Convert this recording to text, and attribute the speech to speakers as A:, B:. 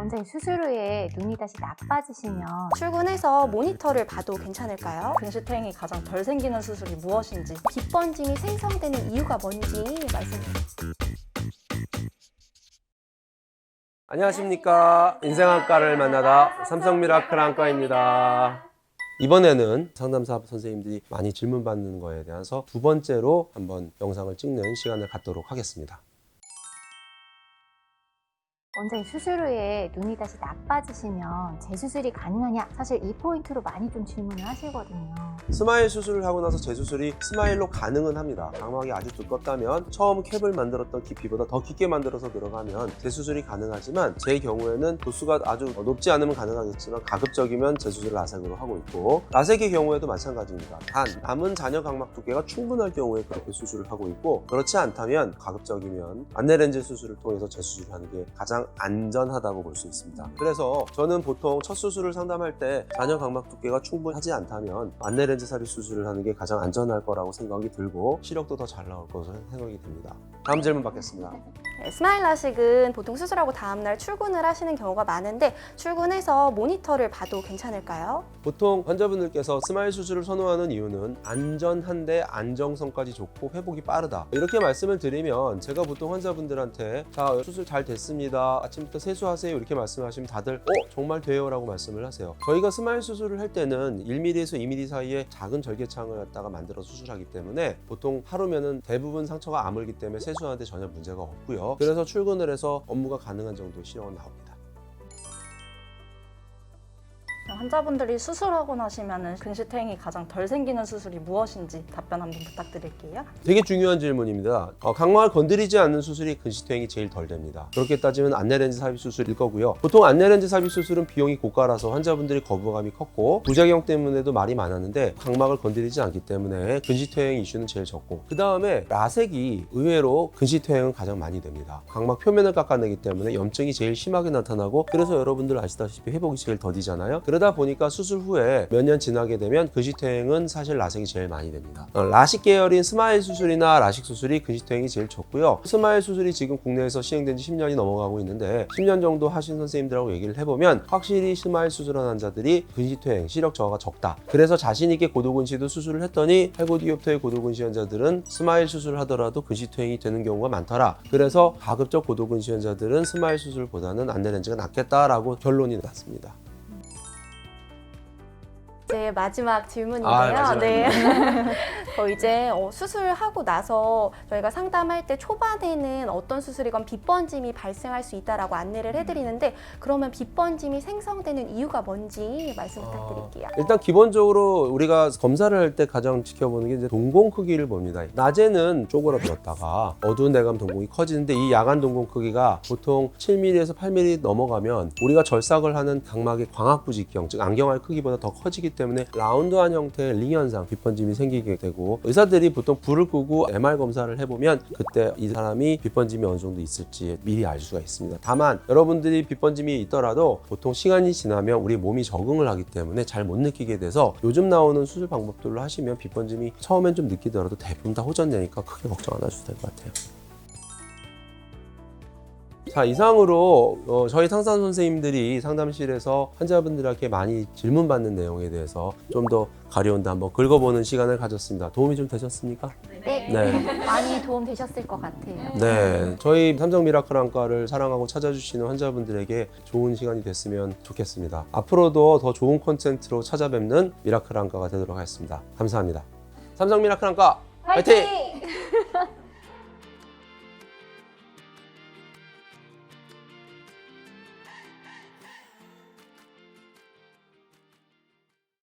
A: 원장님, 수술 후에 눈이 다시 나빠지시면
B: 출근해서 모니터를 봐도 괜찮을까요?
C: 근시탱이 가장 덜 생기는 수술이 무엇인지,
B: 빗번짐이 생성되는 이유가 뭔지 말씀해주세요.
D: 안녕하십니까. 인생학과를 만나다 삼성미라클 안과입니다. 이번에는 상담사 선생님들이 많이 질문받는 거에 대해서 두 번째로 한번 영상을 찍는 시간을 갖도록 하겠습니다.
A: 원장님, 수술 후에 눈이 다시 나빠지시면 재수술이 가능하냐? 사실 이 포인트로 많이 좀 질문을 하시거든요.
D: 스마일 수술을 하고 나서 재수술이 스마일로 가능은 합니다. 각막이 아주 두껍다면 처음 캡을 만들었던 깊이보다 더 깊게 만들어서 들어가면 재수술이 가능하지만 제 경우에는 도수가 아주 높지 않으면 가능하겠지만 가급적이면 재수술을 라섹으로 하고 있고, 라섹의 경우에도 마찬가지입니다. 단 남은 잔여 각막 두께가 충분할 경우에 그렇게 수술을 하고 있고, 그렇지 않다면 가급적이면 안내렌즈 수술을 통해서 재수술을 하는 게 가장 안전하다고 볼 수 있습니다. 그래서 저는 보통 첫 수술을 상담할 때 잔여 각막 두께가 충분하지 않다면 안내렌즈 삽입 수술을 하는 게 가장 안전할 거라고 생각이 들고 시력도 더 잘 나올 것으로 생각이 듭니다. 다음 질문 받겠습니다.
B: 네, 스마일 라식은 보통 수술하고 다음날 출근을 하시는 경우가 많은데 출근해서 모니터를 봐도 괜찮을까요?
D: 보통 환자분들께서 스마일 수술을 선호하는 이유는 안전한데 안정성까지 좋고 회복이 빠르다, 이렇게 말씀을 드리면 제가 보통 환자분들한테 자, 수술 잘 됐습니다, 아침부터 세수하세요, 이렇게 말씀하시면 다들 정말 돼요 라고 말씀을 하세요. 저희가 스마일 수술을 할 때는 1mm에서 2mm 사이에 작은 절개창을 갖다가 만들어 수술하기 때문에 보통 하루면은 대부분 상처가 아물기 때문에 세수하는데 전혀 문제가 없고요. 그래서 출근을 해서 업무가 가능한 정도의 시력은 나옵니다.
C: 환자분들이 수술하고 나시면 근시탱이 가장 덜 생기는 수술이 무엇인지 답변 한번 부탁드릴게요.
D: 되게 중요한 질문입니다. 각막을 건드리지 않는 수술이 근시퇴행이 제일 덜 됩니다. 그렇게 따지면 안내렌즈 삽입 수술일 거고요. 보통 안내렌즈 삽입 수술은 비용이 고가라서 환자분들이 거부감이 컸고 부작용 때문에도 말이 많았는데 각막을 건드리지 않기 때문에 근시퇴행 이슈는 제일 적고, 그 다음에 라섹이 의외로 근시퇴행은 가장 많이 됩니다. 각막 표면을 깎아내기 때문에 염증이 제일 심하게 나타나고, 그래서 여러분들 아시다시피 회복이 제일 더디잖아요. 그러다 보니까 수술 후에 몇 년 지나게 되면 근시퇴행은 사실 라섹이 제일 많이 됩니다. 라식 계열인 스마일 수술이나 라식 수술이 근시퇴행이 제일 적고요. 스마일 수술이 지금 국내에서 시행된 지 10년이 넘어가고 있는데 10년 정도 하신 선생님들하고 얘기를 해보면 확실히 스마일 수술한 환자들이 근시퇴행, 시력 저하가 적다. 그래서 자신 있게 고도근시도 수술을 했더니 해고디옵터의 고도근시 환자들은 스마일 수술을 하더라도 근시퇴행이 되는 경우가 많더라. 그래서 가급적 고도근시 환자들은 스마일 수술보다는 안내렌즈가 낫겠다라고 결론이 났습니다.
B: 이제 마지막 질문인데요.
D: 마지막이네요.
B: 네. 이제 수술하고 나서 저희가 상담할 때 초반에는 어떤 수술이건 빗번짐이 발생할 수 있다라고 안내를 해드리는데, 그러면 빗번짐이 생성되는 이유가 뭔지 말씀 부탁드릴게요.
D: 일단 기본적으로 우리가 검사를 할 때 가장 지켜보는 게 이제 동공 크기를 봅니다. 낮에는 쪼그라들었다가 어두운 내감 동공이 커지는데 이 야간 동공 크기가 보통 7mm에서 8mm 넘어가면 우리가 절삭을 하는 각막의 광학부직경, 즉 안경알 크기보다 더 커지기 때문에 라운드한 형태의 링 현상, 빗번짐이 생기게 되고, 의사들이 보통 불을 끄고 MR 검사를 해보면 그때 이 사람이 빗번짐이 어느 정도 있을지 미리 알 수가 있습니다. 다만 여러분들이 빗번짐이 있더라도 보통 시간이 지나면 우리 몸이 적응을 하기 때문에 잘 못 느끼게 돼서 요즘 나오는 수술 방법들로 하시면 빗번짐이 처음엔 좀 느끼더라도 대부분 다 호전되니까 크게 걱정 안 하셔도 될 것 같아요. 자, 이상으로 저희 상담 선생님들이 상담실에서 환자분들에게 많이 질문받는 내용에 대해서 좀 더 가려운데 한번 긁어보는 시간을 가졌습니다. 도움이 좀 되셨습니까?
A: 네. 많이 도움 되셨을 것 같아요.
D: 네, 저희 삼성 미라클 안과를 사랑하고 찾아주시는 환자분들에게 좋은 시간이 됐으면 좋겠습니다. 앞으로도 더 좋은 콘텐츠로 찾아뵙는 미라클 안과가 되도록 하겠습니다. 감사합니다. 삼성 미라클 안과 화이팅!